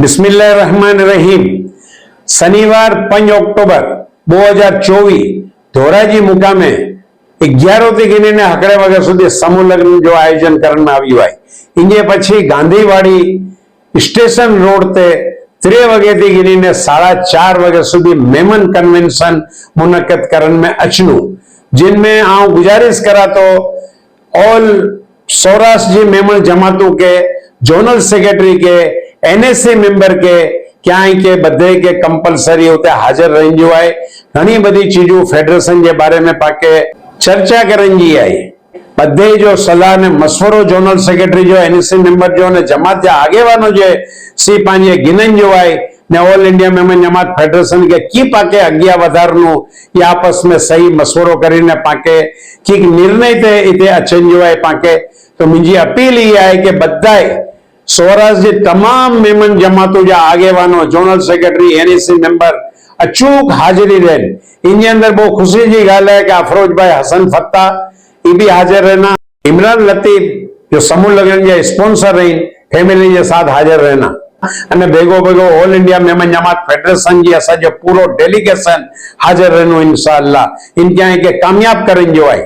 बिस्मिल्लाहिर्रहमानिर्रहीम। शनिवार 5 ऑक्टोबर 2024 ધોરાજી મુકામે 11 થી ગણીને હકરે વાગ્યા સુધી સમૂહ લગ્ન જો આયોજન કરવામાં આવ્યું હોય ઇંગે પછી ગાંધીવાડી સ્ટેશન રોડ તે 3 વાગ્યાથી ગણીને 4:30 વાગ્યા સુધી मेमन कन्वेंशन मुनक्कद करने में अचनू, जिनमें आऊं गुजारिश करा तो ऑल सौराष्ट्र जी मेमन जमातों के जोनल सेक्रेटरी के एनएससी मेंबर के क्या के बधे के कंपलसरी होते हाजर रही जो है। घनी बड़ी चीजों फेडरेशन के बारे में पाके चर्चा करेंगी आई बधे जो सलाह ने मशवरो जोनल सेक्रेटरी जो एनएससी मेंबर जो ने जमात आगे वानो जो सी पांजे गिनन जो है ने ऑल इंडिया मेमन जमात फेडरेशन के की पाके अज्ञा वधारनु या आपस में सही मशवरो करीने पाके की निर्णय थे इते अचन जो है पाके। तो मुझी अपील ये है कि बधाए सौराष्ट्र जी तमाम मेमन जमातों जा आगेवानो जोनल सेक्रेटरी एनएससी मेंबर अचूक हाजिरी रहें। इनके अंदर बहुत खुशी की गाल है कि अफरोज भाई हसन फत्ता ये भी हाजिर रहना, इमरान लतीफ जो समूह लगन के स्पॉन्सर रही फैमिली के साथ हाजिर रहना અને ભેગો ભેગો ઓલ इंडिया मेमन जमात फेडरेशन जी असा जो पूरो डेलीगेशन हाजिर रहनो इंशाअल्लाह इनके के कामयाब करें जो है।